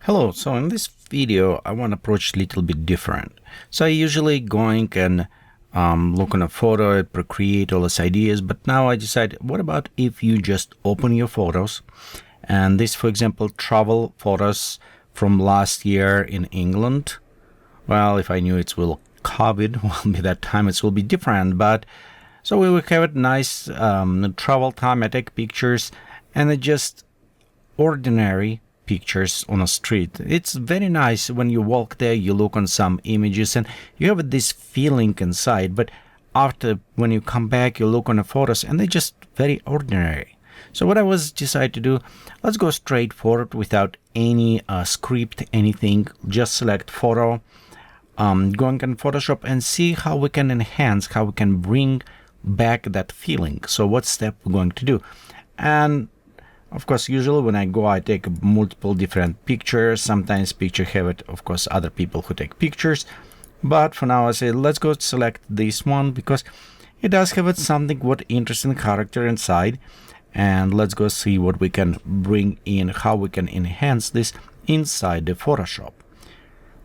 Hello, so in this video I want to approach a little bit different. So I usually going and look on a photo, procreate all these ideas, but now I decided, what about if you just open your photos, and this, for example, travel photos from last year in England. Well, if I knew it will COVID, well, by that time it will be different, but so we will have a nice travel time. I take pictures, and it just ordinary pictures on a street. It's very nice when you walk there, you look on some images and you have this feeling inside, but after, when you come back, you look on the photos and they're just very ordinary. So what I was decided to do, let's go straight forward without any script, anything. Just select photo, going in Photoshop and see how we can enhance, how we can bring back that feeling. So what step we're going to do. And of course, usually when I go, I take multiple different pictures. Sometimes picture have it, of course, other people who take pictures. But for now, I say, let's go select this one because it does have it something what interesting character inside. And let's go see what we can bring in, how we can enhance this inside the Photoshop.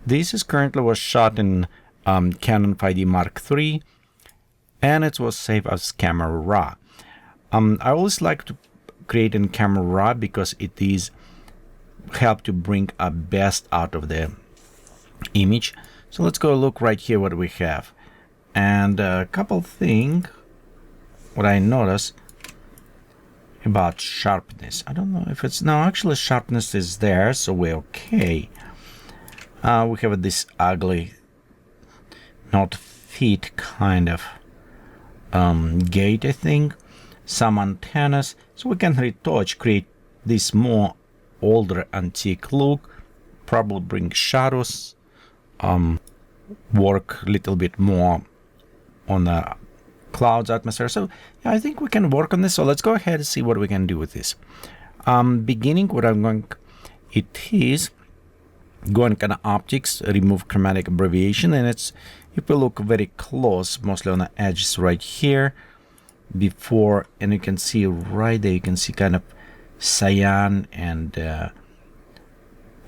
This is currently was shot in Canon 5D Mark III, and it was saved as camera raw. I always like to create in camera raw because it is help to bring a best out of the image. So let's go look right here what we have, and a couple things what I noticed about sharpness. I don't know if it's no, actually sharpness is there, so we're okay. We have this ugly, not fit kind of gate, I think. Some antennas, so we can retouch, create this more older antique look, probably bring shadows, work a little bit more on the clouds atmosphere. So yeah, I think we can work on this. So let's go ahead and see what we can do with this. Beginning, what I'm going, it is going kind of optics, remove chromatic abbreviation, and it's, if we look very close, mostly on the edges right here, before, and you can see right there, you can see kind of cyan and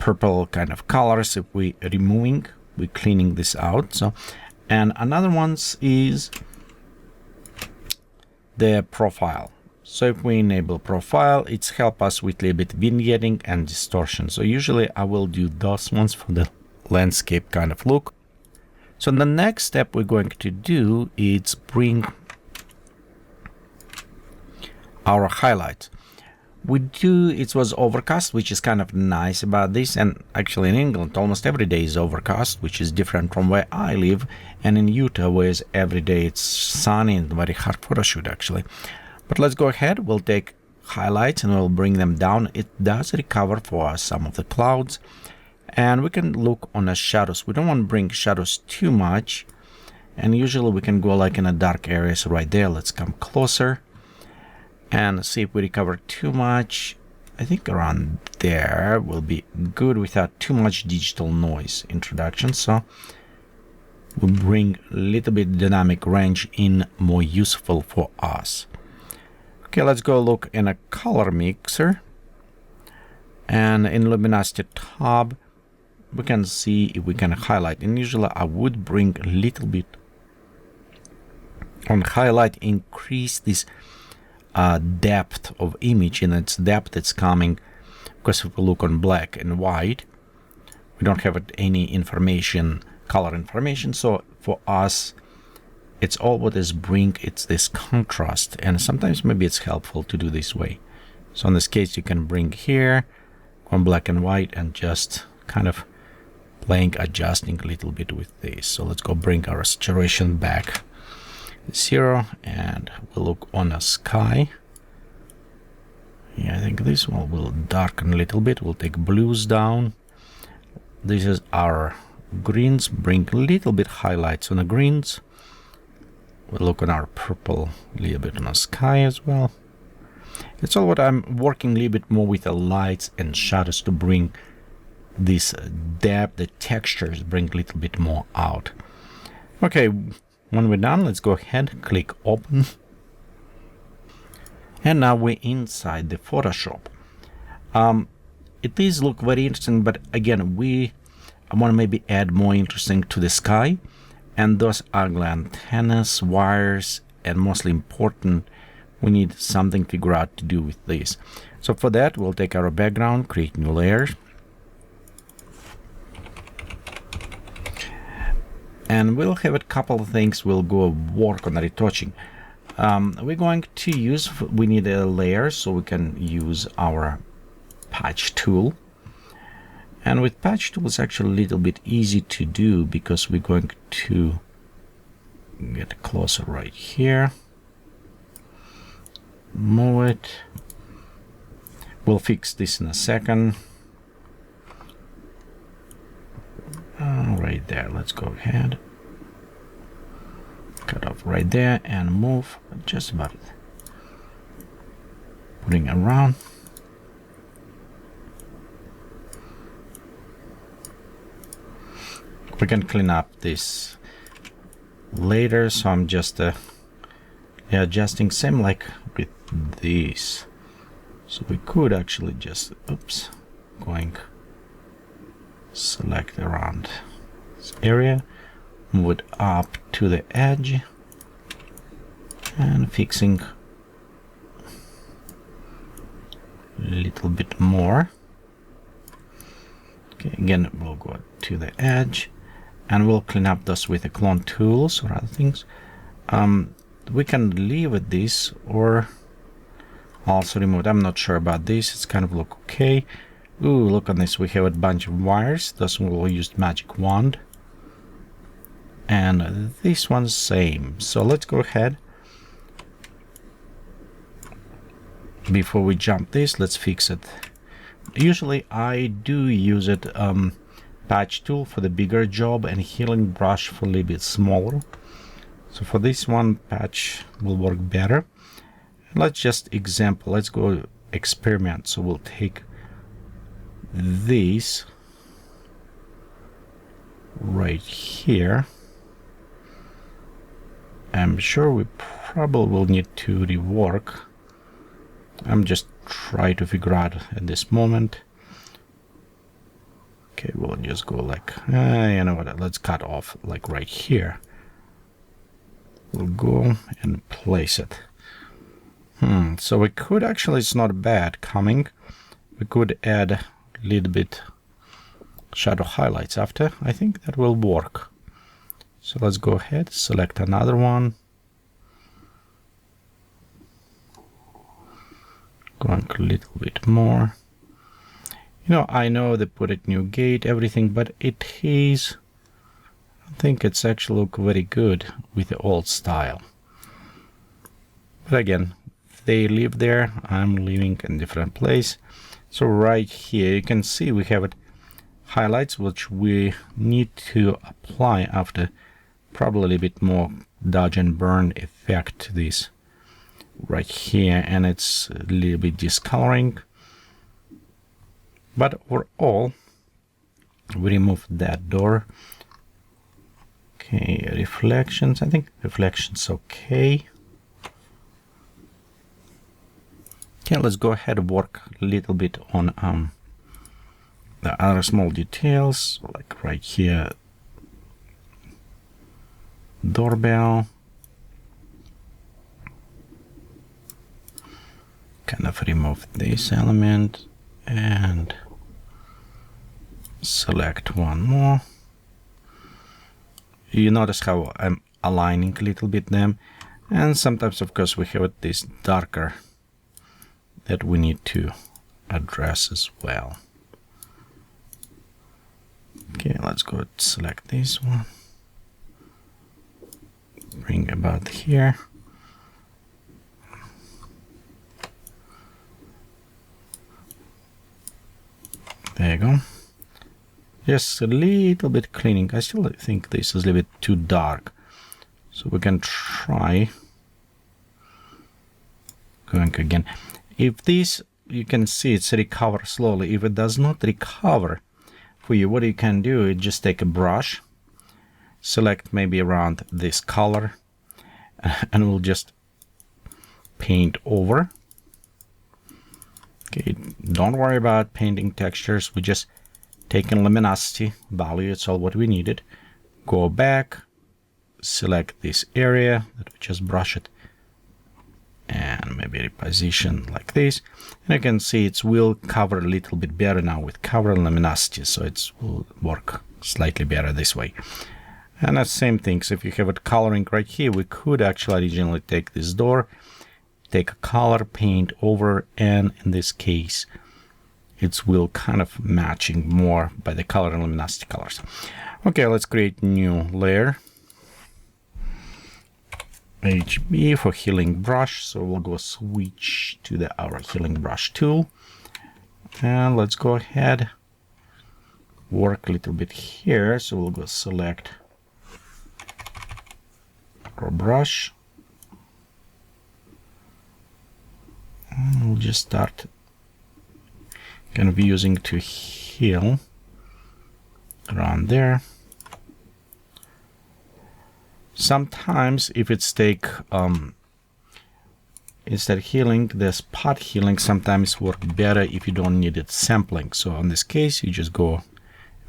purple kind of colors. If we removing, we cleaning this out. So, and another one is the profile. So if we enable profile, it's help us with a little bit vignetting and distortion. So usually I will do those ones for the landscape kind of look. So the next step we're going to do is bring our highlights. We do, it was overcast, which is kind of nice about this, and actually in England almost every day is overcast, which is different from where I live, and in Utah where every day it's sunny and very hard photo shoot actually. But let's go ahead, we'll take highlights and we'll bring them down. It does recover for us some of the clouds, and we can look on the shadows. We don't want to bring shadows too much, and usually we can go like in the dark areas right there. Let's come closer and see if we recover too much. I think around there will be good without too much digital noise introduction. So we'll bring a little bit dynamic range in, more useful for us. Okay, let's go look in a color mixer, and in luminosity tab we can see if we can highlight, and usually I would bring a little bit on highlight, increase this depth of image, and its depth it's coming because if we look on black and white, we don't have any information, color information. So for us, it's all what is bring, it's this contrast, and sometimes maybe it's helpful to do this way. So in this case, you can bring here on black and white and just kind of playing, adjusting a little bit with this. So let's go bring our saturation back 0, and we'll look on a sky. Yeah, I think this one will darken a little bit. We'll take blues down. This is our greens, bring a little bit highlights on the greens. We'll look on our purple, a little bit on the sky as well. It's all what I'm working a little bit more with the lights and shadows to bring this depth, the textures, bring a little bit more out. Okay, when we're done, let's go ahead, click open. And now we're inside the Photoshop. it is look very interesting, but again, I want to maybe add more interesting to the sky, and those ugly antennas, wires, and mostly important, we need something to figure out to do with this. So for that, we'll take our background, create new layers, and we'll have a couple of things. We'll go work on the retouching. We're going to use, we need a layer, so we can use our patch tool. And with patch tool, it's actually a little bit easy to do because we're going to get closer right here, move it. We'll fix this in a second. Right there, let's go ahead, cut off right there and move just about it, putting around. We can clean up this later, so I'm just adjusting, same like with this. So we could actually just, oops, going select around this area, move it up to the edge, and fixing a little bit more. Okay, again, we'll go to the edge, and we'll clean up those with the clone tools or other things. We can leave it this or also remove it. I'm not sure about this. It's kind of look okay. Ooh, look on this. We have a bunch of wires. This one will use magic wand. And this one's same. So let's go ahead. Before we jump this, let's fix it. Usually I do use it patch tool for the bigger job and healing brush for a little bit smaller. So for this one, patch will work better. Let's just example, let's go experiment. So we'll take this right here. I'm sure we probably will need to rework. I'm just trying to figure out at this moment. Okay, we'll just go like, you know what, let's cut off like right here. We'll go and place it. So we could actually, it's not bad coming. We could add a little bit shadow highlights after. I think that will work. So let's go ahead, select another one. Going a little bit more. You know, I know they put a new gate, everything, but it is, I think it's actually look very good with the old style. But again, they live there, I'm living in a different place. So right here, you can see we have it highlights, which we need to apply after probably a bit more dodge and burn effect to this right here, and it's a little bit discoloring. But overall, we remove that door. Okay, reflections. I think reflections okay. Okay, let's go ahead and work a little bit on the other small details, like right here, doorbell. Kind of remove this element and select one more. You notice how I'm aligning a little bit them, and sometimes of course we have this darker that we need to address as well. Okay, let's go select this one, bring about here. There you go. Just a little bit cleaning. I still think this is a little bit too dark. So we can try going again. If this, you can see it's recover slowly. If it does not recover for you, what you can do is just take a brush, select maybe around this color, and we'll just paint over. Okay, don't worry about painting textures. We just taking luminosity value. It's all what we needed. Go back, select this area that we just brush it, and maybe reposition like this. And you can see it will cover a little bit better now with cover and luminosity, so it will work slightly better this way. And the same things, if you have it coloring right here, we could actually originally take this door, take a color, paint over, and in this case it will kind of matching more by the color and luminosity colors. Okay, let's create new layer. HB for healing brush, so we'll go switch to our healing brush tool, and let's go ahead work a little bit here. So we'll go select our brush, and we'll just start kind of using to heal around there. Sometimes if it's take instead of healing, the spot healing sometimes work better if you don't need it sampling. So in this case, you just go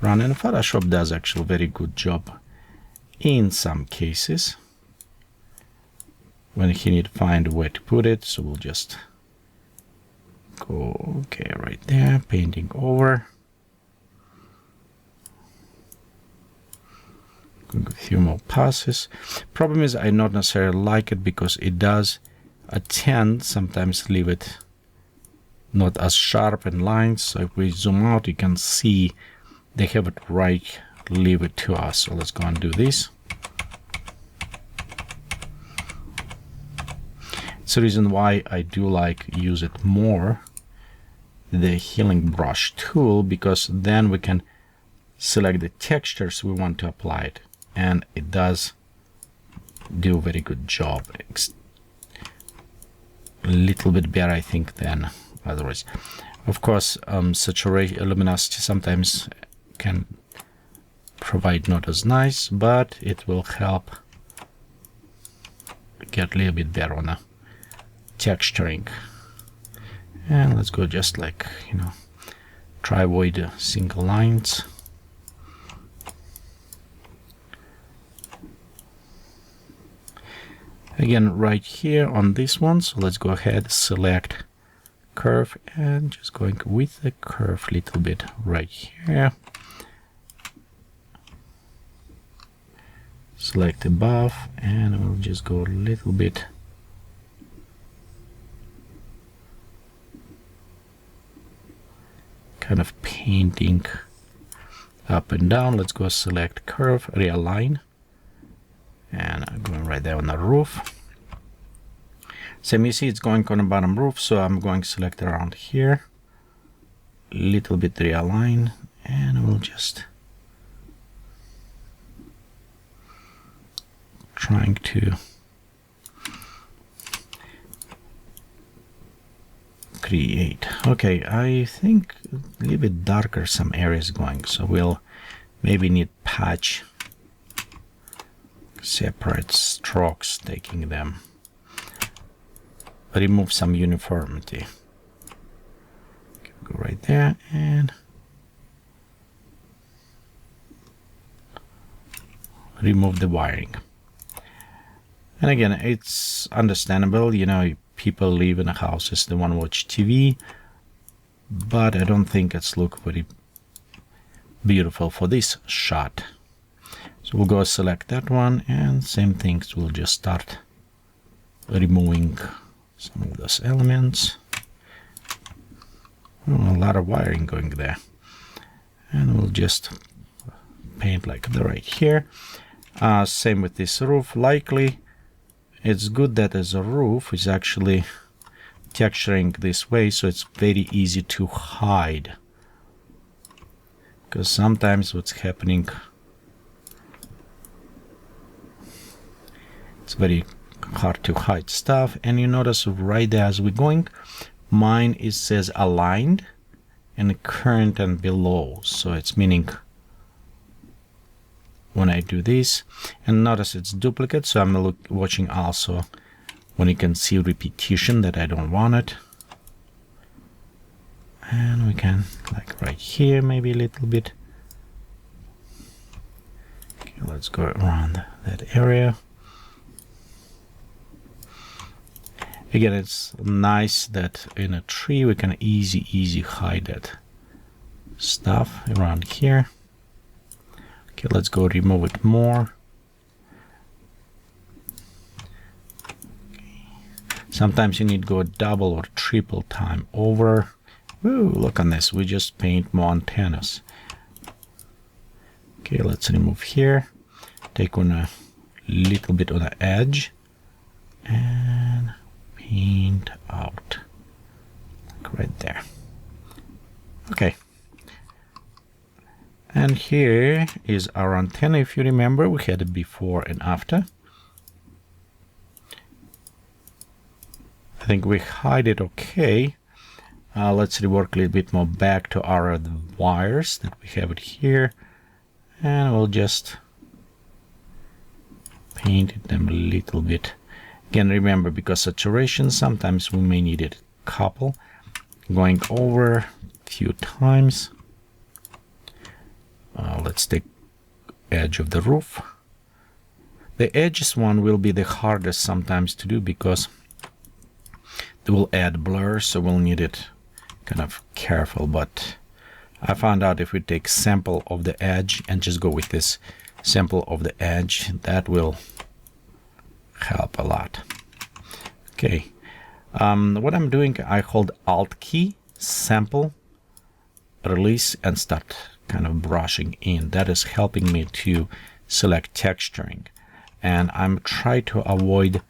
run, and Photoshop does actually a very good job in some cases when he need to find a way to put it. So we'll just go, okay, right there, painting over. A few more passes. Problem is I not necessarily like it because it does tend sometimes leave it not as sharp in lines. So if we zoom out, you can see they have it right, leave it to us. So let's go and do this. It's the reason why I do like use it more, the healing brush tool, because then we can select the textures we want to apply it, and it does do a very good job. A little bit better, I think, than otherwise. Of course, saturation, luminosity sometimes can provide not as nice, but it will help get a little bit better on the texturing. And let's go just like, you know, try avoid single lines. Again, right here on this one, so let's go ahead, select curve, and just going with the curve a little bit right here. Select above, and we'll just go a little bit kind of painting up and down. Let's go select curve, realign, and I'm going right there on the roof. Same, you see it's going on the bottom roof, so I'm going to select around here, a little bit realign, and we'll just trying to create. Okay, I think a little bit darker some areas going, so we'll maybe need patch separate strokes, taking them, remove some uniformity. Okay, go right there and remove the wiring. And again, it's understandable, you know, people live in the houses, they want to watch TV, but I don't think it's look very beautiful for this shot. So we'll go select that one, and same things, we'll just start removing some of those elements. Oh, a lot of wiring going there. And we'll just paint like the right here. Same with this roof. Likely it's good that as a roof is actually texturing this way, so it's very easy to hide, because sometimes what's happening, it's very hard to hide stuff. And you notice right there as we're going, mine it says aligned and current and below, so it's meaning when I do this, and notice it's duplicate, so I'm watching also when you can see repetition that I don't want it. And we can, like right here, maybe a little bit. Okay, let's go around that area. Again, it's nice that in a tree we can easy hide that stuff around here. Okay, let's go remove it more. Sometimes you need to go double or triple time over. Woo, look on this, we just paint more antennas. Okay, let's remove here. Take on a little bit on the edge and paint out, like right there. Okay. And here is our antenna. If you remember, we had it before and after. I think we hide it okay. Let's rework a little bit more back to our wires that we have it here. And we'll just paint them a little bit. Again, remember, because saturation, sometimes we may need it a couple. Going over a few times. Let's take edge of the roof. The edges one will be the hardest sometimes to do because they will add blur, so we'll need it kind of careful. But I found out if we take sample of the edge and just go with this sample of the edge, that will help a lot. Okay, what I'm doing, I hold Alt key, sample, release, and start kind of brushing in. That is helping me to select texturing, and I'm trying to avoid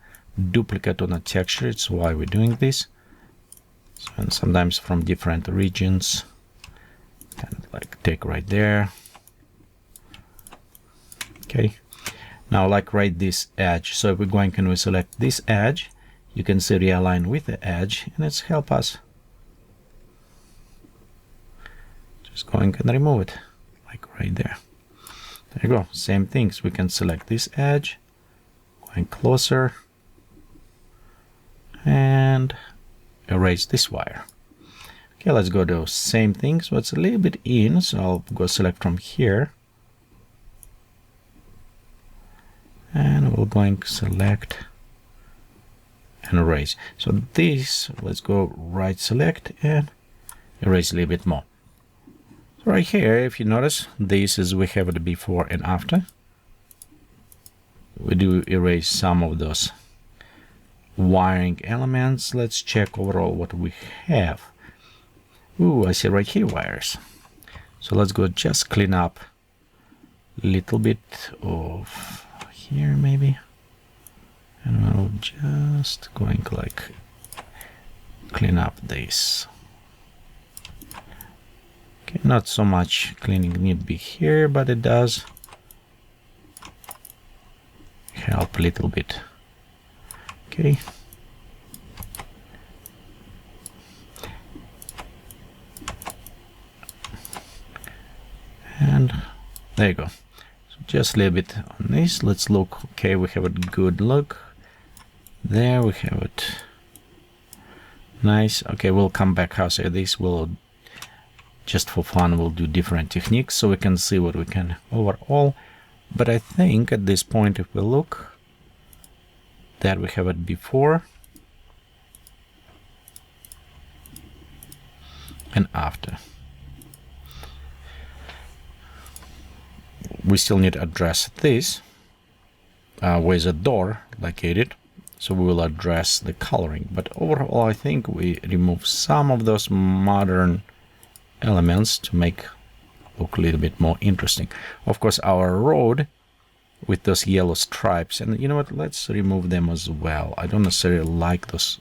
duplicate on a texture. It's why we're doing this. So, and sometimes from different regions, kind of like take right there. Okay, now like right this edge. So if we're going, can we select this edge? You can see realign with the edge, and it's help us. Just going and remove it, like right there. There you go. Same things. We can select this edge, going closer, and erase this wire. Okay, let's go to same thing. So it's a little bit in, so I'll go select from here. And we're going to select and erase. So this, let's go right select and erase a little bit more. So right here, if you notice, this is, we have it before and after. We do erase some of those wiring elements. Let's check overall what we have. Ooh, I see right here wires. So let's go just clean up a little bit of here maybe. And we'll just going like clean up this. Okay, not so much cleaning need be here, but it does help a little bit. Okay. And there you go. So just a little bit on this. Let's look. Okay, we have a good look. There we have it. Nice. Okay, we'll come back. How say this? We'll just for fun, we'll do different techniques so we can see what we can overall. But I think at this point, if we look, that we have it before and after. We still need to address this. Where's the door located? So we will address the coloring. But overall, I think we remove some of those modern elements to make look a little bit more interesting. Of course, our road with those yellow stripes, and you know what, let's remove them as well. I don't necessarily like those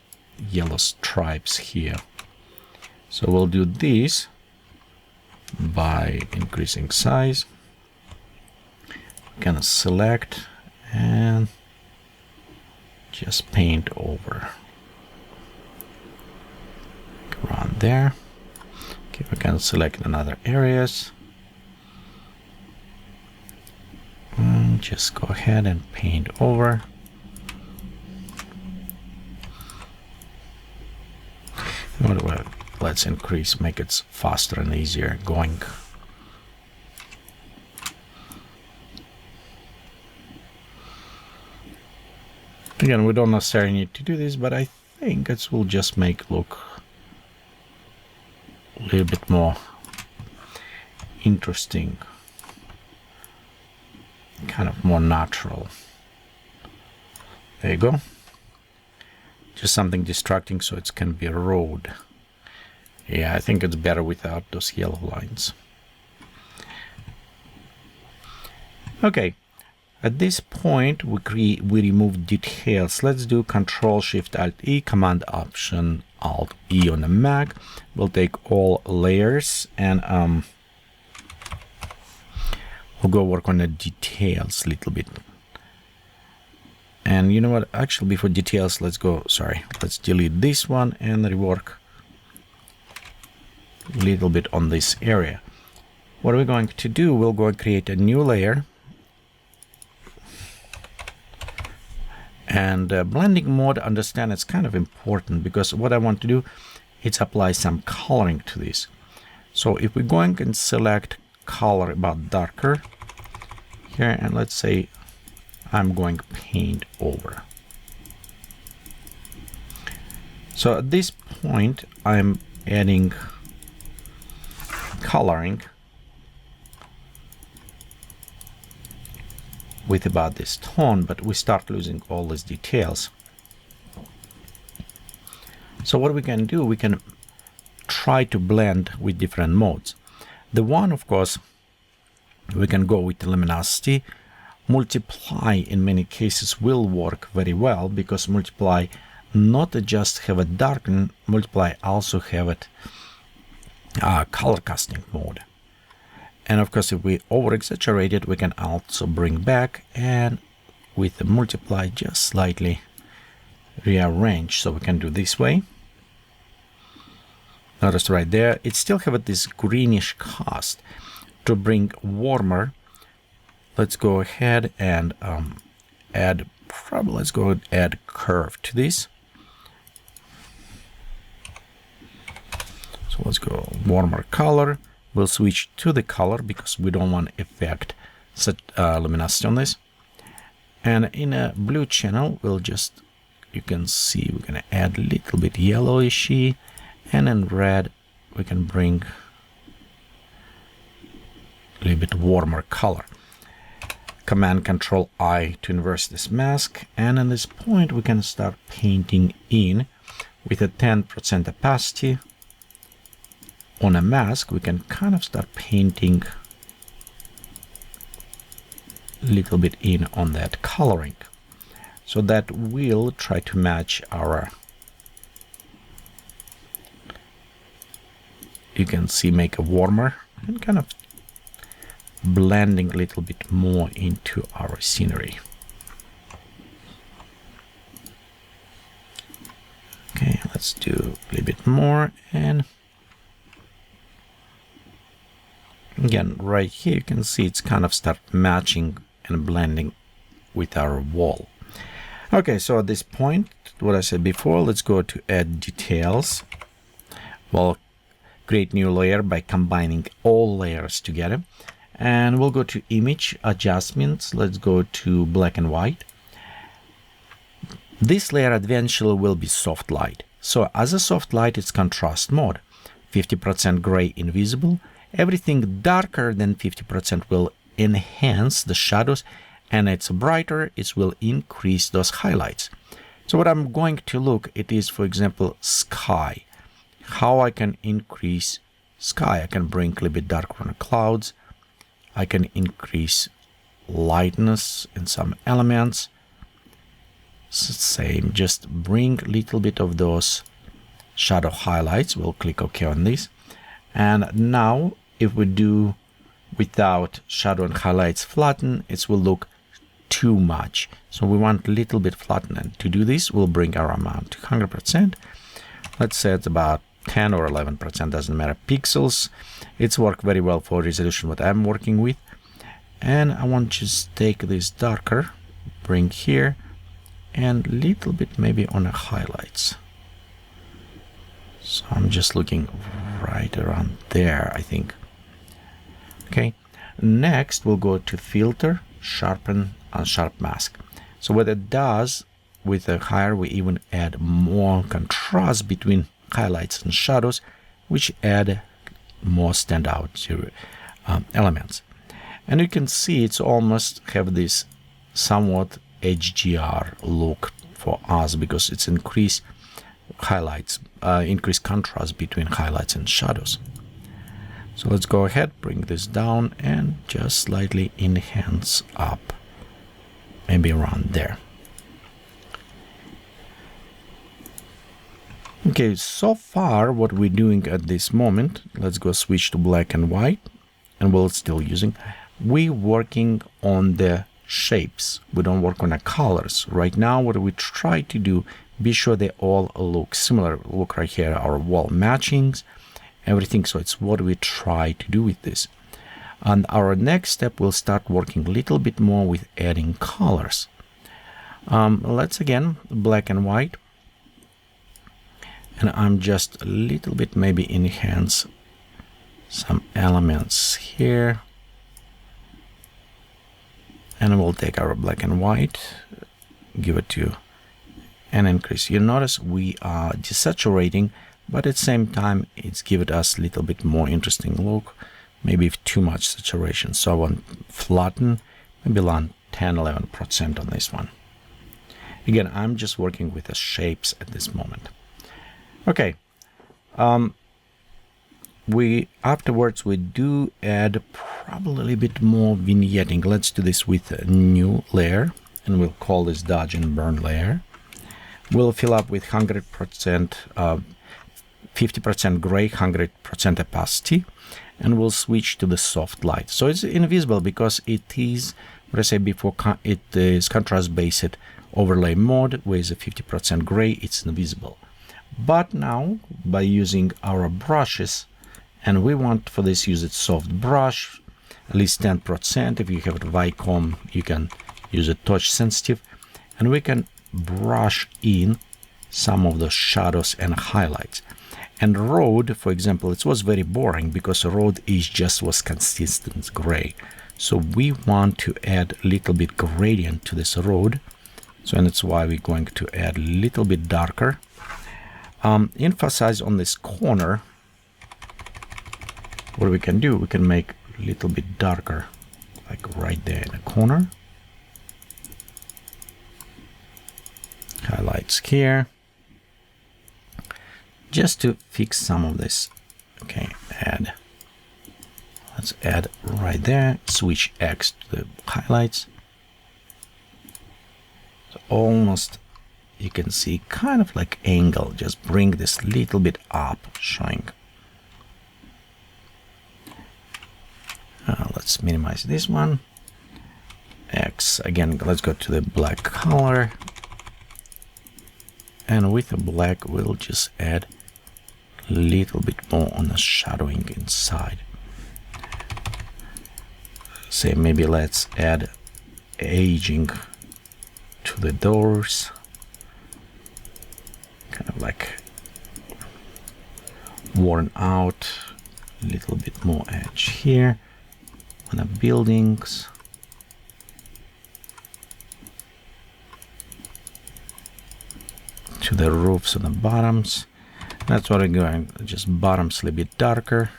yellow stripes here. So we'll do this by increasing size. Gonna select and just paint over around there. Okay, we can select another areas and just go ahead and paint over. What do I let's increase, make it faster and easier going. Again, we don't necessarily need to do this, but I think it will just make it look a little bit more interesting, kind of more natural. There you go. Just something distracting so it can be a road. Yeah, I think it's better without those yellow lines. Okay, at this point we remove details. Let's do Control-Shift-Alt-E, Command-Option-Alt-E on the Mac. We'll take all layers and we'll go work on the details a little bit. And you know what, actually before details, let's delete this one and rework a little bit on this area. What are we going to do? We'll go and create a new layer. And blending mode, understand it's kind of important, because what I want to do is apply some coloring to this. So if we're going and select color about darker here, and let's say I'm going paint over. So at this point I'm adding coloring with about this tone, but we start losing all these details. So what we can do, we can try to blend with different modes. The one, of course, we can go with luminosity. Multiply in many cases will work very well, because multiply not just have a darken, multiply also have it color casting mode. And of course, if we over exaggerate it, we can also bring back and with the multiply just slightly rearrange. So we can do this way. Notice right there, it still have this greenish cast. To bring warmer, let's go ahead and add curve to this. So let's go warmer color. We'll switch to the color because we don't want effect set luminosity on this. And in a blue channel, we'll just, you can see we're gonna add a little bit yellowishy, and in red we can bring a little bit warmer color. Command Control I to inverse this mask, and at this point we can start painting in with a 10% opacity. On a mask we can kind of start painting a little bit in on that coloring, so that will try to match our, you can see, make a warmer and kind of blending a little bit more into our scenery. Okay, let's do a little bit more, and again right here you can see it's kind of start matching and blending with our wall. Okay, so at this point, what I said before, let's go to add details. We'll create new layer by combining all layers together. And we'll go to image adjustments. Let's go to black and white. This layer eventually will be soft light. So as a soft light, it's contrast mode. 50% gray invisible. Everything darker than 50% will enhance the shadows, and it's brighter, it will increase those highlights. So what I'm going to look, it is, for example, sky. How I can increase sky? I can bring a little bit darker on the clouds. I can increase lightness in some elements. Same, just bring a little bit of those shadow highlights. We'll click OK on this. And now if we do without shadow and highlights flatten, it will look too much. So we want a little bit flatten. And to do this, we'll bring our amount to 100%. Let's say it's about 10 or 11%, doesn't matter, pixels. It's worked very well for resolution what I'm working with. And I want to just take this darker, bring here, and a little bit maybe on the highlights. So I'm just looking right around there, I think. Okay, next we'll go to Filter, Sharpen, and Sharp Mask. So what it does, with the higher, we even add more contrast between highlights and shadows, which add more standout to elements. And you can see it's almost have this somewhat HDR look for us, because it's increased highlights, increased contrast between highlights and shadows. So let's go ahead, bring this down and just slightly enhance up, maybe around there. Okay, so far what we're doing at this moment, let's go switch to black and white, and we're still using, we're working on the shapes. We don't work on the colors. Right now what we try to do, be sure they all look similar. Look right here, our wall matchings, everything. So it's what we try to do with this. And our next step, we'll start working a little bit more with adding colors. Let's again, black and white. And I'm just a little bit maybe enhance some elements here. And we'll take our black and white, give it to an increase. You notice we are desaturating, but at the same time it's given us a little bit more interesting look, maybe too much saturation. So I want flatten, maybe around 10-11% on this one. Again, I'm just working with the shapes at this moment. Okay, afterwards we do add probably a little bit more vignetting. Let's do this with a new layer, and we'll call this dodge and burn layer. We'll fill up with 100%, 50% gray, 100% opacity, and we'll switch to the soft light. So it's invisible because it is, what I said before, it is contrast-based overlay mode with a 50% gray. It's invisible. But now, by using our brushes, and we want for this use a soft brush, at least 10%. If you have a Vicom, you can use a touch sensitive, and we can brush in some of the shadows and highlights. And road, for example, it was very boring because road was consistent gray. So we want to add a little bit gradient to this road. So, and that's why we're going to add a little bit darker. Emphasize on this corner. What we can do, we can make a little bit darker, like right there in the corner. Highlights here. Just to fix some of this. Okay, add. Let's add right there. Switch X to the highlights. So almost, you can see kind of like angle. Just bring this little bit up, showing. Let's minimize this one. X again. Let's go to the black color, and with the black, we'll just add a little bit more on the shadowing inside. Say maybe let's add aging to the doors. Kind of like worn out, a little bit more edge here on the buildings. To the roofs and the bottoms. That's what I'm going, just bottoms a little bit darker.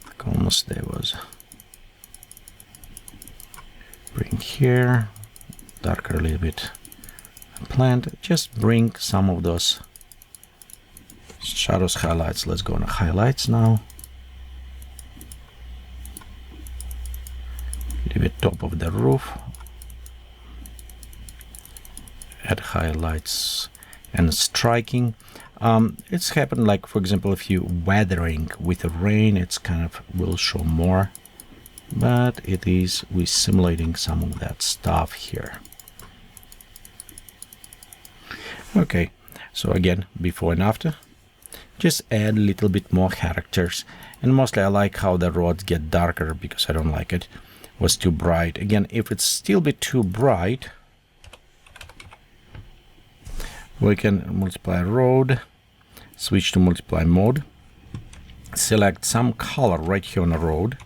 Like almost there was. Bring here, darker a little bit. Plant, just bring some of those shadows, highlights. Let's go on the highlights now. Leave it top of the roof. Add highlights and striking. It's happened like, for example, if you weathering with the rain, it's kind of will show more, but it is we're simulating some of that stuff here. Okay, so again, before and after, just add a little bit more characters. And mostly I like how the roads get darker because I don't like it was too bright. Again, if it's still bit too bright, we can multiply road, switch to multiply mode, select some color right here on the road,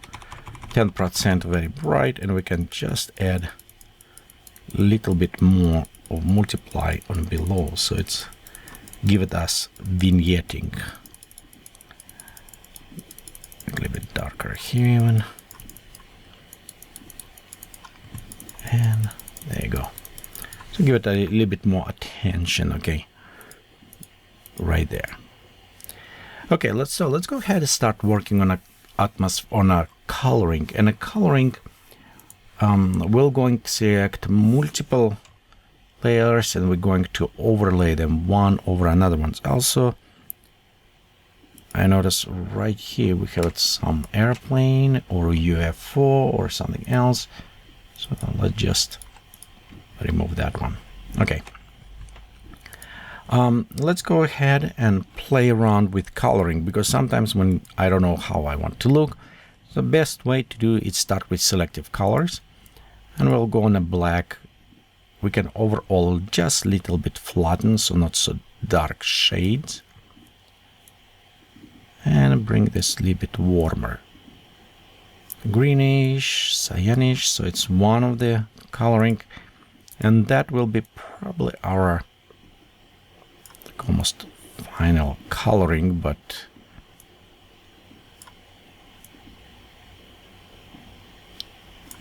10% very bright, and we can just add a little bit more of multiply on below, so it's give it us vignetting. A little bit darker here even, and there you go. So give it a little bit more attention, okay, right there. Okay, let's go ahead and start working on a coloring. And a coloring, we're going to select multiple layers, and we're going to overlay them one over another one. Also, I notice right here we have some airplane or UFO or something else. So let's just remove that one. Okay. Let's go ahead and play around with coloring, because sometimes when I don't know how I want to look, the best way to do is start with selective colors, and we'll go on a black. We can overall just a little bit flatten, so not so dark shades, and bring this a little bit warmer, greenish, cyanish. So it's one of the coloring, and that will be probably our almost final coloring, but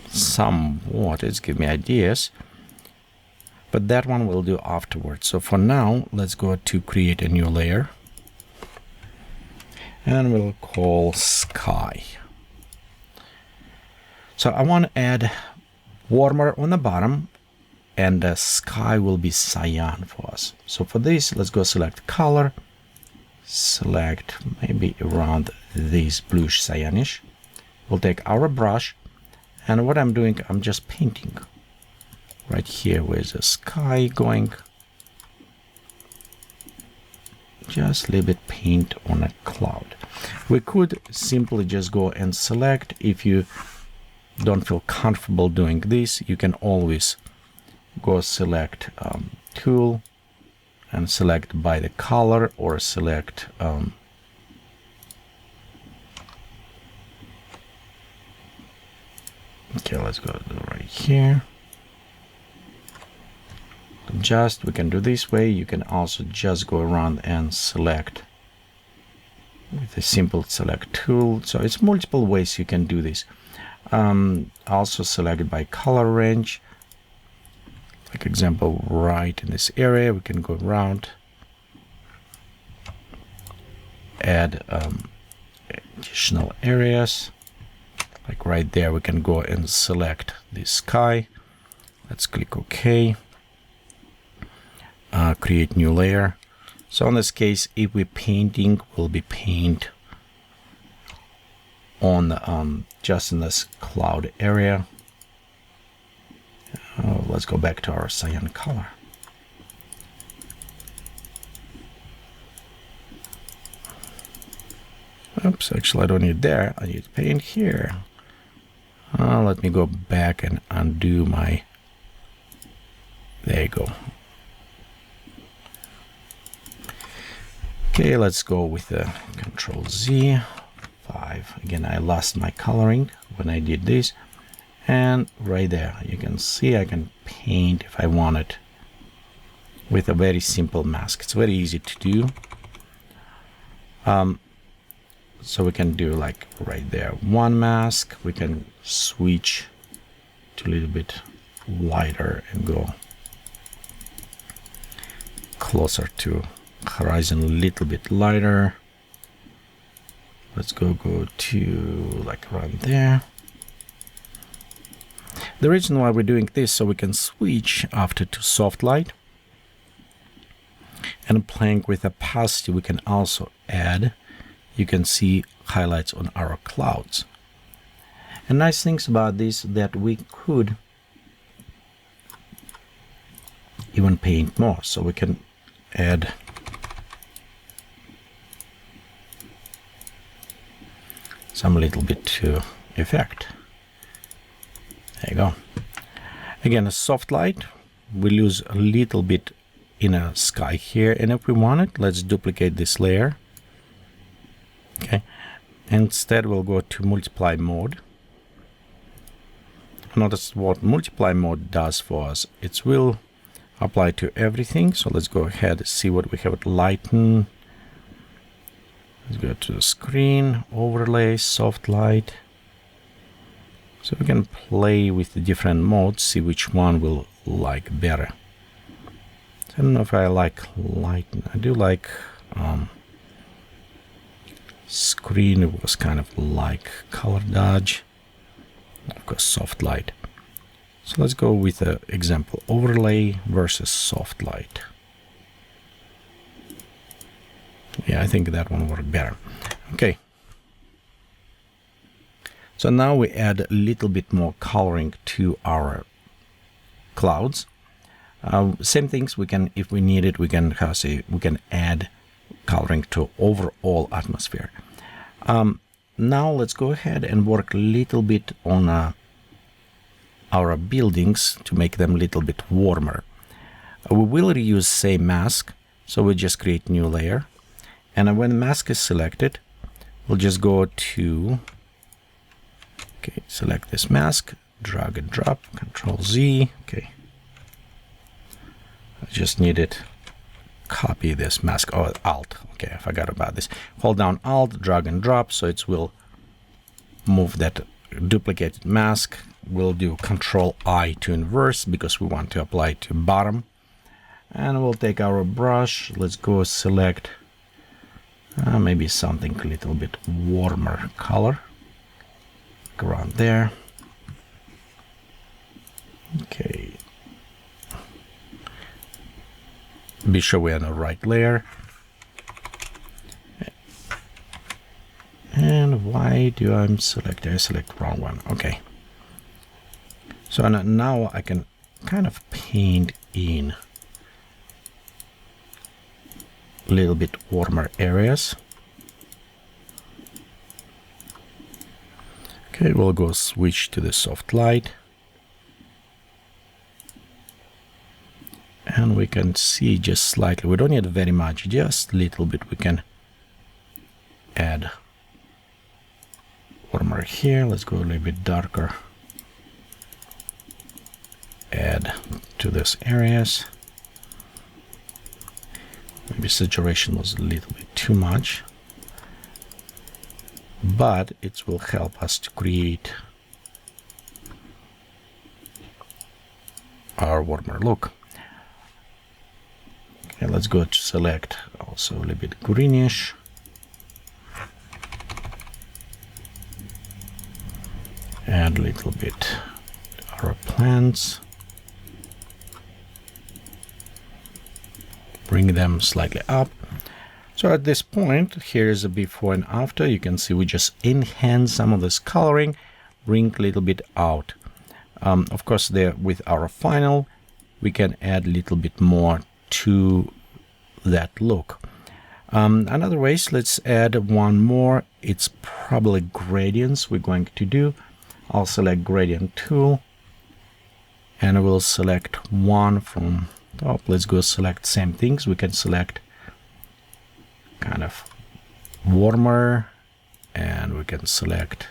somewhat it's give me ideas, but that one we'll do afterwards. So for now, let's go to create a new layer, and we'll call sky. So I want to add warmer on the bottom, and the sky will be cyan for us. So for this, let's go select color, select maybe around this bluish cyanish. We'll take our brush, and what I'm doing, I'm just painting right here with the sky going. Just a little bit paint on a cloud. We could simply just go and select. If you don't feel comfortable doing this, you can always go select tool and select by the color, or select okay, let's go right here. Just we can do this way. You can also just go around and select with a simple select tool. So it's multiple ways you can do this. Also select by color range. Like example, right in this area, we can go around, add additional areas. Like right there, we can go and select the sky. Let's click OK. Create new layer. So in this case, if we're painting, we'll be paint on just in this cloud area. Let's go back to our cyan color. Oops, actually I don't need there. I need paint here. Let me go back and undo my, there you go. Okay, let's go with the Control Z 5. Again, I lost my coloring when I did this. And right there, you can see I can paint if I want it with a very simple mask. It's very easy to do. So we can do like right there, one mask. We can switch to a little bit lighter and go closer to horizon, a little bit lighter. Let's go to like around there. The reason why we're doing this, so we can switch after to soft light, and playing with opacity, we can also add, you can see highlights on our clouds. And nice things about this, that we could even paint more, so we can add some little bit to effect. There you go. Again, a soft light, we lose a little bit inner sky here, and if we want it, let's duplicate this layer. Okay, instead we'll go to multiply mode. Notice what multiply mode does for us. It will apply to everything. So let's go ahead and see what we have at lighten. Let's go to the screen, overlay, soft light. So we can play with the different modes, see which one will like better. I don't know if I like lighten. I do like screen. It was kind of like color dodge. Of course, soft light. So let's go with the example overlay versus soft light. Yeah, I think that one worked better. Okay. So now we add a little bit more coloring to our clouds. Same things we can, if we need it, we can add coloring to overall atmosphere. Now let's go ahead and work a little bit on our buildings to make them a little bit warmer. We will reuse same mask, so we just create new layer, and when the mask is selected, we'll just go to select this mask, drag and drop, Control Z. Okay, I just needed copy this mask. Oh, Alt. Okay, I forgot about this. Hold down Alt, drag and drop, so it will move that duplicated mask. We'll do Control I to inverse because we want to apply to bottom. And we'll take our brush. Let's go select maybe something a little bit warmer color. Around there. Okay. Be sure we're on the right layer. And why do I select wrong one? Okay. So now I can kind of paint in a little bit warmer areas. Okay, we'll go switch to the soft light. And we can see just slightly, we don't need very much, just a little bit. We can add warmer here. Let's go a little bit darker. Add to these areas. Maybe saturation was a little bit too much, but it will help us to create our warmer look. Okay, let's go to select also a little bit greenish. Add a little bit our plants. Bring them slightly up. So at this point, here's a before and after. You can see we just enhance some of this coloring, bring a little bit out. Of course, there with our final, we can add a little bit more to that look. Another ways, let's add one more. It's probably gradients we're going to do. I'll select gradient tool, and I will select one from top. Let's go select same things. We can select kind of warmer, and we can select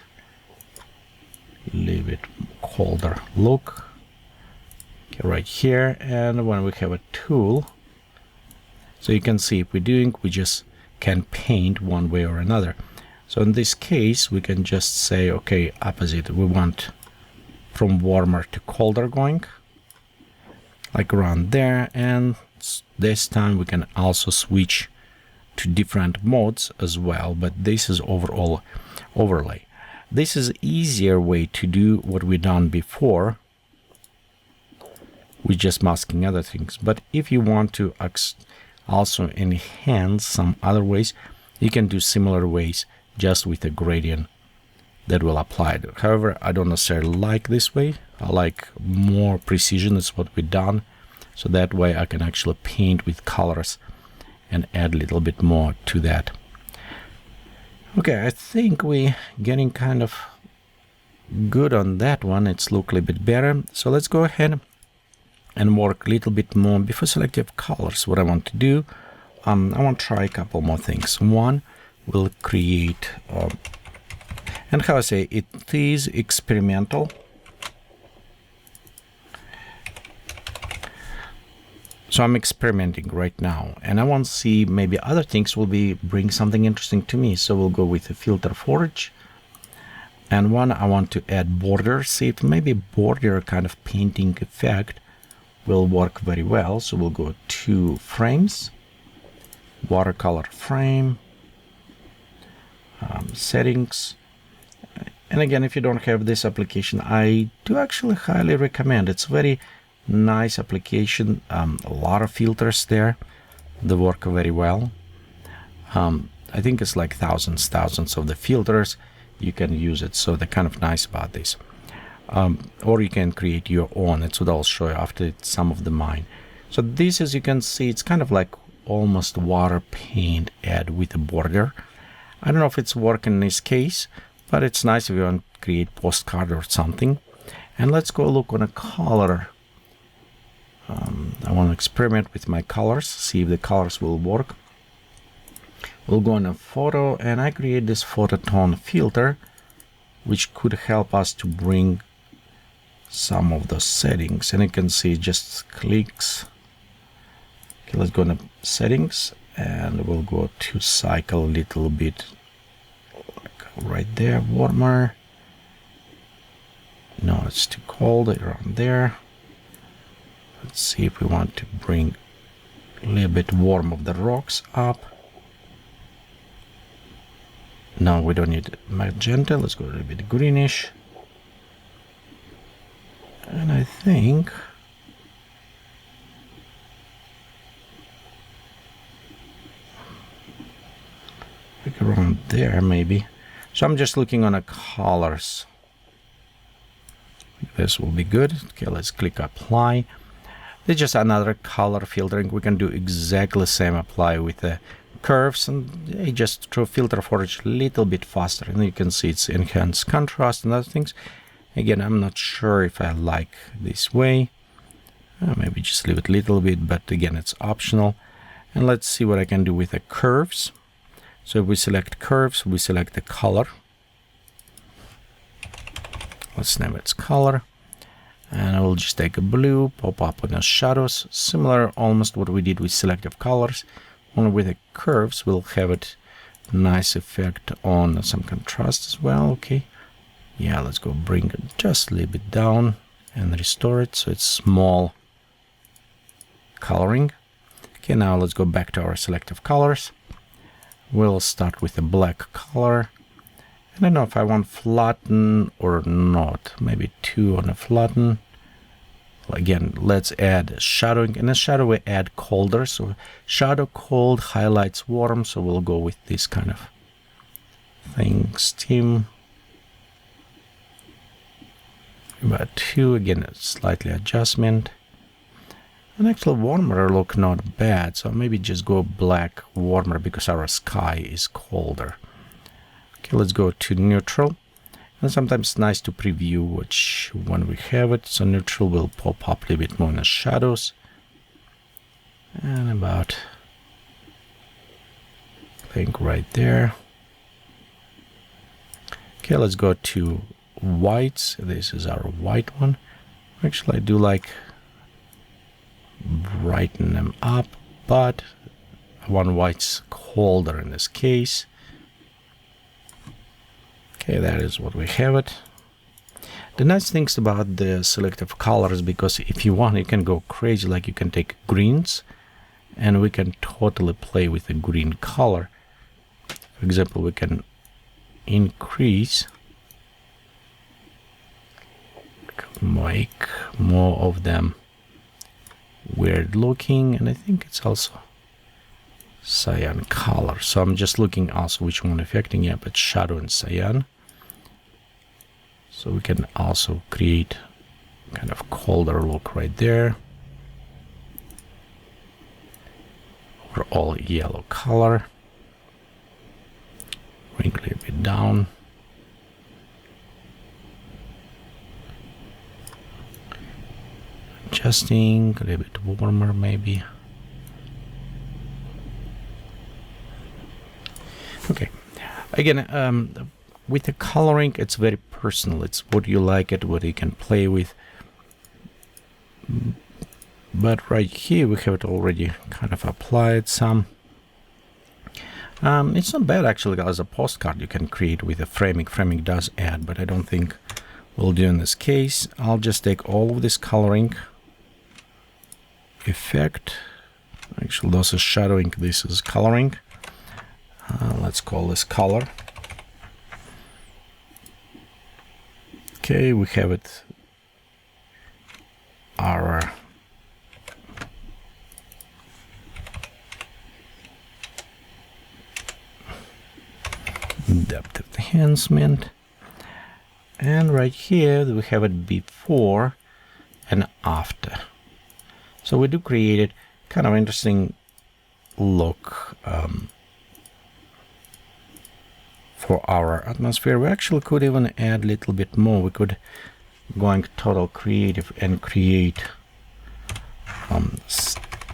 a little bit colder look. Okay, right here. And when we have a tool, so you can see if we're doing, we just can paint one way or another. So in this case, we can just say, okay, opposite. We want from warmer to colder going, like around there. And this time we can also switch to different modes as well, but this is overall overlay. This is easier way to do what we done before. We're just masking other things. But if you want to also enhance some other ways, you can do similar ways just with a gradient that will apply it. However, I don't necessarily like this way. I like more precision. That's what we've done. So that way I can actually paint with colors and add a little bit more to that. Okay, I think we're getting kind of good on that one. It's look a little bit better. So let's go ahead and work a little bit more before selective colors. What I want to do, I want to try a couple more things. One, will create, and how I say, it is experimental. So I'm experimenting right now, and I want to see maybe other things will bring something interesting to me. So we'll go with the filter forge. And one, I want to add borders, see if maybe border kind of painting effect will work very well. So we'll go to frames, watercolor frame, settings. And again, if you don't have this application, I do actually highly recommend. It's very nice application. A lot of filters there. They work very well. I think it's like thousands of the filters. You can use it, so they're kind of nice about this. Or you can create your own. That's what I'll show you after some of the mine. So this, as you can see, it's kind of like almost water paint add with a border. I don't know if it's working in this case, but it's nice if you want to create postcard or something. And let's go look on a color. I want to experiment with my colors, see if the colors will work. We'll go on a photo, and I create this photo tone filter, which could help us to bring some of the settings. And you can see just clicks. Okay, let's go to settings, and we'll go to cycle a little bit, like right there, warmer. No, it's too cold around there. Let's see if we want to bring a little bit warm of the rocks up. No, we don't need magenta. Let's go a little bit greenish. And I think like around there maybe. So I'm just looking on the colors. This will be good. Okay, let's click apply. There's just another color filtering. We can do exactly the same apply with the curves, and just throw filter forge a little bit faster, and you can see it's enhanced contrast and other things. Again, I'm not sure if I like this way. Maybe just leave it a little bit, but again, it's optional. And let's see what I can do with the curves. So if we select curves, we select the color. Let's name its color. And I will just take a blue, pop up on the shadows, similar almost what we did with selective colors. Only with the curves, we'll have it nice effect on some contrast as well. Okay, yeah, let's go bring it just a little bit down and restore it so it's small coloring. Okay, now let's go back to our selective colors. We'll start with a black color. I don't know if I want flatten or not. Maybe 2 on a flatten. Again, let's add shadowing. In the shadow, we add colder. So shadow cold, highlights warm. So we'll go with this kind of thing. Steam. About 2. Again, a slightly adjustment. And actually, warmer look not bad. So maybe just go black warmer because our sky is colder. Okay, let's go to neutral. And sometimes it's nice to preview which one we have it. So neutral will pop up a little bit more in the shadows. And about, I think right there. Okay, let's go to whites. This is our white one. Actually, I do like brighten them up, but I want whites colder in this case. Okay, that is what we have it. The nice things about the selective colors, because if you want, you can go crazy, like you can take greens and we can totally play with the green color. For example, we can increase, make more of them weird looking, and I think it's also cyan color. So I'm just looking also which one affecting. Yeah, but shadow and cyan. So we can also create kind of colder look right there. Or all yellow color. Bring a little bit down. adjusting a little bit warmer maybe. Okay, again, with the coloring, it's very personal. It's what you like it, what you can play with. But right here we have it already kind of applied some. It's not bad actually as a postcard you can create with the framing. Framing does add, but I don't think we'll do in this case. I'll just take all of this coloring effect. Actually, this is shadowing, this is coloring. Let's call this color. Okay, we have it. Our depth of enhancement, and right here we have it before and after. So we do create it kind of interesting look for our atmosphere. We actually could even add a little bit more. We could going total creative and create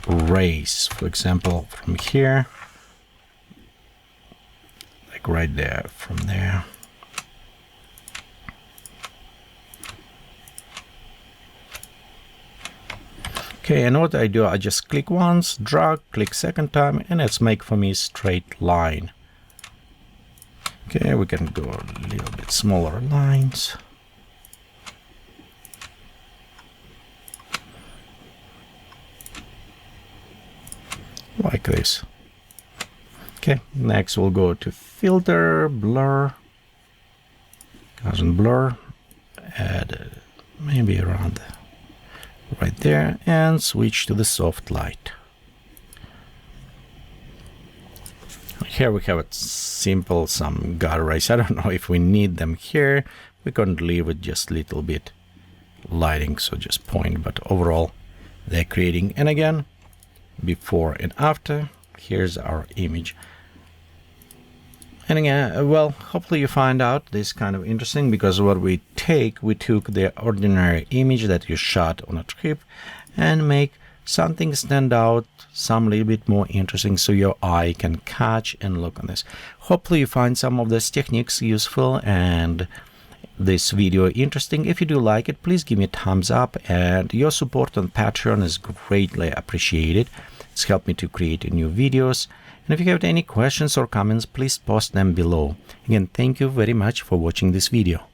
rays, for example, from here, like right there, from there. Okay, and what I do, I just click once, drag, click second time, and it's make for me a straight line. Okay, we can go a little bit smaller lines. Like this. Okay, next we'll go to filter, blur, Gaussian blur, add maybe around right there, and switch to the soft light. Here we have it simple, some gutter rays. I don't know if we need them here. We can leave it just a little bit lighting, so just point, but overall they're creating. And again, before and after, here's our image. And again, well, hopefully you find out this kind of interesting, because what we took the ordinary image that you shot on a trip and make something stand out, some little bit more interesting, so your eye can catch and look on this. Hopefully you find some of these techniques useful and this video interesting. If you do like it, please give me a thumbs up, and your support on Patreon is greatly appreciated. It's helped me to create new videos. And if you have any questions or comments, please post them below. Again, thank you very much for watching this video.